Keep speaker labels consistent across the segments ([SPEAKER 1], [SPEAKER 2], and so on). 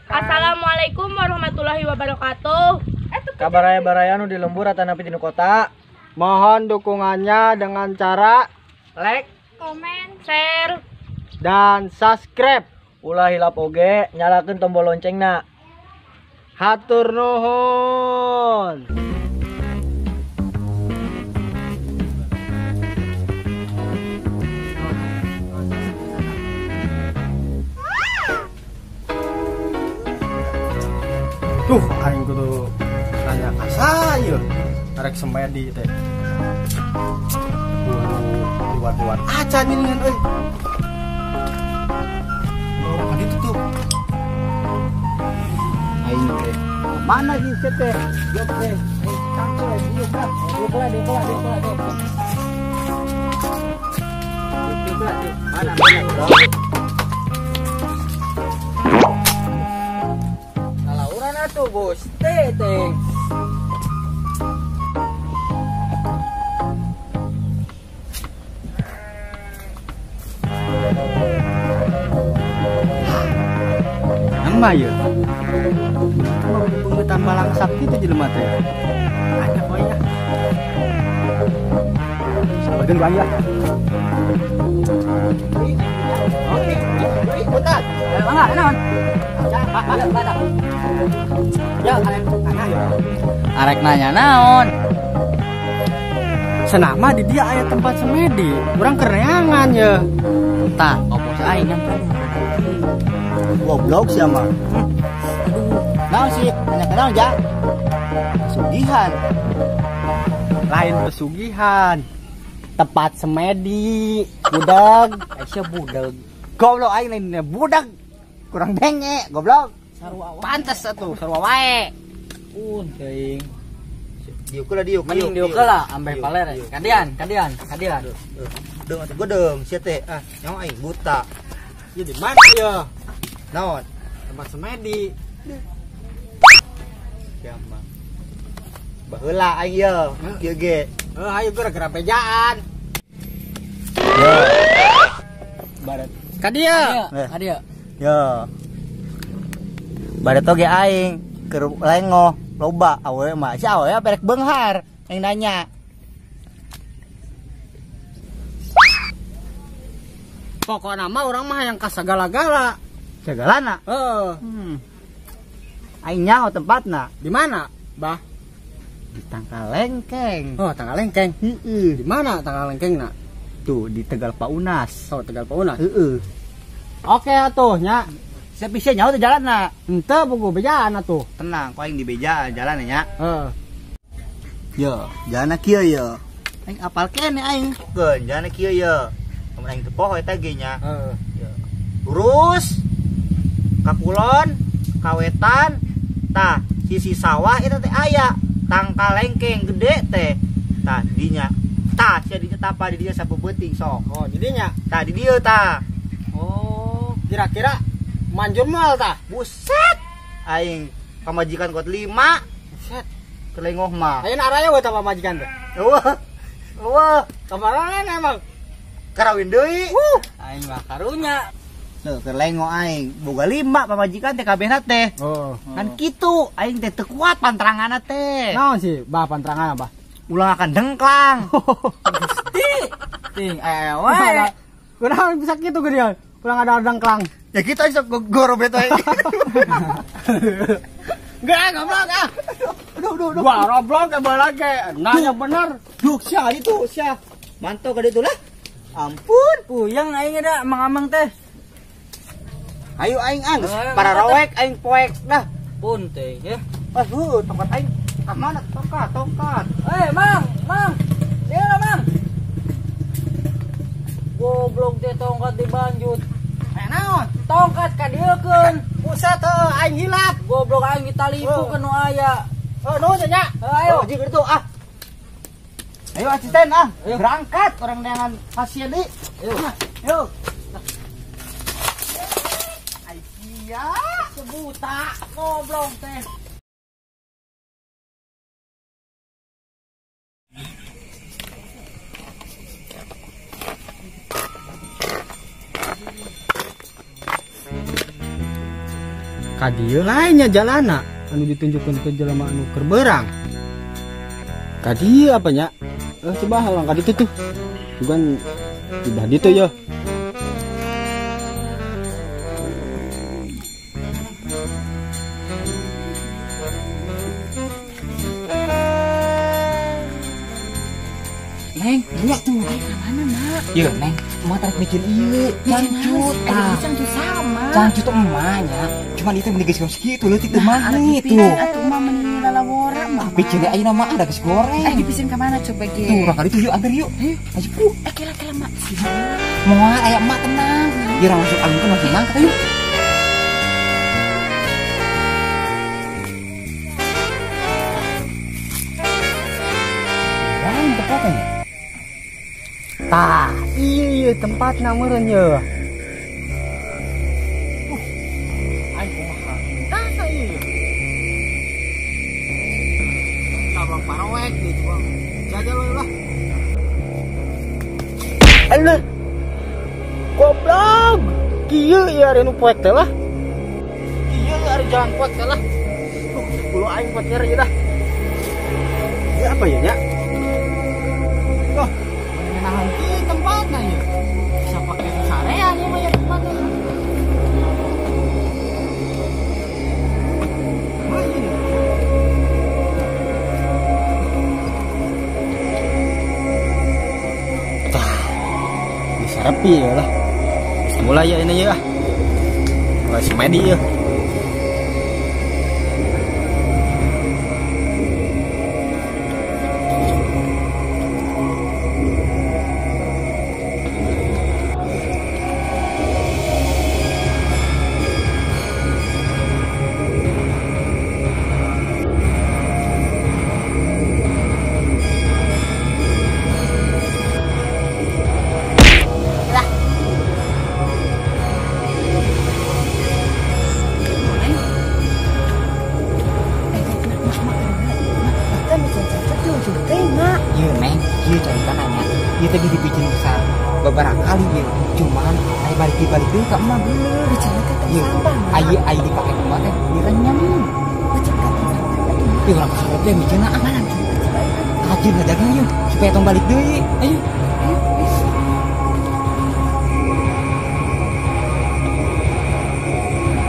[SPEAKER 1] Assalamualaikum warahmatullahi wabarakatuh.
[SPEAKER 2] Kabaraya-baraya nu di lembur atau napi di kota.
[SPEAKER 3] Mohon dukungannya dengan cara
[SPEAKER 1] Like, komen, share,
[SPEAKER 3] dan subscribe.
[SPEAKER 2] Ulah hilap oge, nyalakeun tombol loncengna.
[SPEAKER 3] Hatur nuhun. Tuh, aing kudu nanya ka saya. Arek semedi teh. Luar-luar acan ini kan euy. Oh, kan itu tuh. Aing teh. Mana sih teh? Jok teh. Cangkel dia kan. Dia kelah. Mana? Tuh bos, teteng. Nama ya? Pengetan malang sakti itu jelema teh. Ada poinnya. Sabadeun bang ya. Oke, putar. Mana? Naon? Arek nanya naon? Senama di dia aya tempat semedi, urang kereangan ya. Tah, opos aing kan. Goblok sia mah. Naon sih? Nanya kenal ja? Pesugihan. Lain pesugihan. Tempat semedi, budag, aya budag. Goblok aing lainnya budag. Kurang benge, goblok. Sarua pantes atuh, sarua wae. Teuing. Diuk lah, ambe paler. Kadian. Deung atuh godeng, sia teh. Ah, nyawa aing buta. Ieu di mana ya? Naon? Tempat semedi. Siapa? Baheula aing ye, kieu ge. Hayu gara-gara pejaan. Yo. Barat. Kadia. Yo. Badat oge aing keur lengoh loba awewe mah si awewe perek beunghar yang nanya. Pokokna mah urang mah hayang ka sagala-gala. Sagalana? Heeh. Aing nyaho tempatna. Di mana, Bah? Di Tangkalengkeng. Oh, Tangkalengkeng. Heeh. Di mana Tangkalengkengna? Tuh di Tegal Paunas. Oh, Tegal Paunas. Heeh. Oke atuh nya. Saya bisa nyawa tuh jalan nak. Ente buku bejaan atuh. Tenang, kau yang di beja jalan ya. Yo, jalan kieu yo. Aing apal kene aing. Keun, jalan kieu yo. Mun aing teu poho eta ge nya. Lurus ka kulon, ka wetan, tah sisi sawah eta teh aya Tangkalengkeng gede teh. Tah dinya. Tah sia dinya tapa di dieu sabeuting sok. Oh, di dinya. Tah di dieu tah. Oh, kira-kira manjur moal tah. Buset. Aing pamajikan kot 5. Buset. Kelengoh mah. Ayeuna araya we tah pamajikan teh. Eueuh. Kamaranan emang. Karawin deui. Aing mah karunya. Teu kelengoh aing. Boga 5 pamajikan teh kabehna teh. Kan kitu aing teh teu kuat pantranganna teh. Naon sih bah pantranganna bah? Ulang akan dengklang. Ting wae. Kunaon bisa kitu gedean? Ulang ada dengklang. Ya kita iso gorobet wae. Enggak, goblok ah. Aduh. Wah, roblok ke lagi. Nanya bener. Duh, sia itu, sia. Mantau ka ditu lah. Ampun, puyeng aing da mang-amang teh. Ayo aing geus para roek aing poek dah. Pun teh ya. Tempat aing ka mana tongkat. Mang. Dia lah, Mang. Goblok teh tongkat dibanjut. Naon? Tongkat ka dieukeun. Buset heuh aing hilap. Goblok aing ditalipu ke nu aya. Nuhun nya. Ayo jeung kitu ah. Ayo asisten ah. Berangkat orang dengan pasien deui. Ayo. Ai sia sebuta goblok teh. Kadieu lainnya jalana anu ditunjukkan ke jelema anu keur beurang. Kadieu apa nya? Coba halang kaditu tuh. Bukan udah ditu ya.
[SPEAKER 4] Neng, lihat tuh. Ay, mana, Mak? Iya, Neng. Emak tarik bikin ieu. Cancut. Cancut sama. Cancut tuh emaknya. Cuman itu mending geus segitu leutik teu mani tuh.
[SPEAKER 5] Atuh mah mending lalawora mah.
[SPEAKER 4] Bikin ayeuna mah ada geus goreng.
[SPEAKER 5] Dipisin ka mana coba ge?
[SPEAKER 4] Tuh, raka itu yuk ambil yuk. Ayo, bro.
[SPEAKER 5] Kela Mak.
[SPEAKER 4] Moal aya emak tenang. Ieu urang masuk angin masih nang yuk. Yang tepatnya.
[SPEAKER 3] Tah, iya tempatna meureun ye. Ai kumaha? Tah ieu. Sabang parawek di bang. Jajal we lah. Alah. Goblok. Kieu ieu ari nu poek teh lah. Kieu ari jalan poek teh lah. Kulo aing pot nyeri dah. Ieu apa ya nya? Oh. Nanti tempatnya ya bisa pakai sarean ya banyak tempatnya. Bisa rapi ya lah. Mulai ya ini ya. Mulai semedi ya.
[SPEAKER 4] Iya Neng, iya ceritanya. Iya tadi dibikin besar beberapa kali ya. Cuman ayo balik deh ke emak bener.
[SPEAKER 5] Bicara teh
[SPEAKER 4] Iya, ayo dipakai emak teh direnyam. Iya orang kesana teh bicara amalan. Kajin ngejaga yuk supaya tong balik deui. Ayo.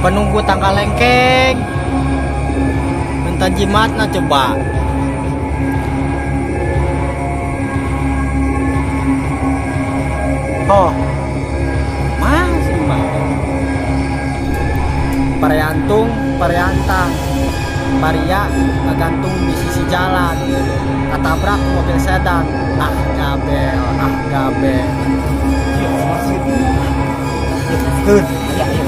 [SPEAKER 3] Penunggu tanggal lengkeng. Minta jimatna coba. Oh, masih mah. Pariantung, pariantang, paria ngegantung di sisi jalan. Ketabrak mobil sedan. Ah gabel, ah gabel.
[SPEAKER 4] Tuh, ayo.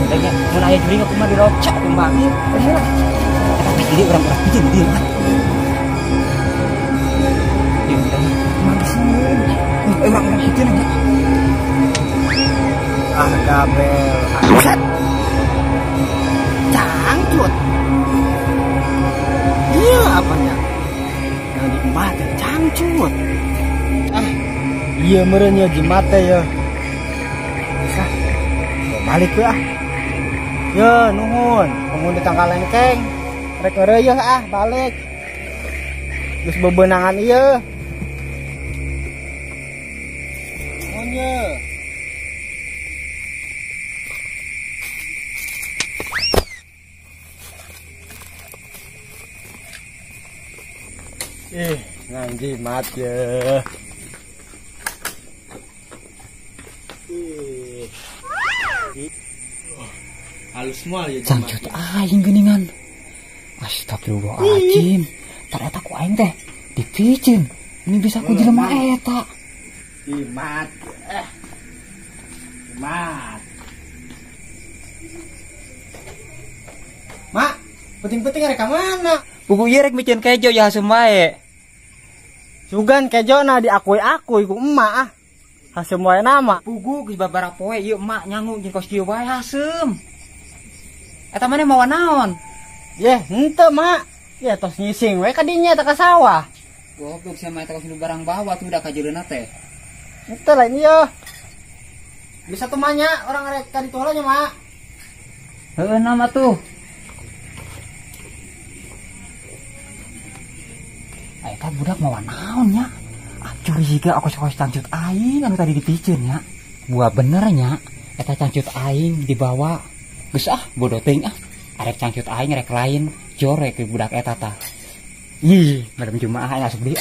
[SPEAKER 4] Lagi mun aya juring aku mah dirocak tumbang. Ayo lah. Tapi jadi orang-orang bikin dia. Iya, makasih. Orang-orang bikin ya.
[SPEAKER 3] Ah gabel, ah cangcut. Iya apanya? Yang diempat cangcut. Iya merenya jimat ya. Bisa. Balik ya. Ya nuhun, penghuni tanggal lengkeng. Rek ngeureuh balik. Geus bebenangan ieu. Nuhun ye. Jimat ya. Halus semua ya jimat.
[SPEAKER 4] Cangcut aing geuningan. Astagfirullahaladzim. Ternyata ku aing teh dipicin. Ini bisa ku jelema eta.
[SPEAKER 3] Jimat. Jimat. Mak, penting-penting rek mana?
[SPEAKER 4] Pugu ieu rek micin kejo ya hasem wae.
[SPEAKER 3] Sugan kejona diakui-akui ku emak ah. Hasem wae nama.
[SPEAKER 4] Pugu geus babaraha poe ieu emak nyangu jeung kos kieu wae hasem. Eta maneh mawa naon?
[SPEAKER 3] Yeh, henteu mak. Ya tos ngising we ka dinya eta ka sawah.
[SPEAKER 4] Goblok sama eta kos barang bawa tuh udah kajeuleuna teh.
[SPEAKER 3] Henteu lain ieu. Bisa tumanya orang rek ka ditu heula nya mak. Heeh nama tuh. Eta budak mau naon nya? Curiga aku cangcut aing anu tadi dipiceun nya. Buah benernya eta cangcut aing dibawa. Geus bodoh teuing arek cangcut aing rek lain jorek ke budak eta tah. Ih, madam jumaah asup deui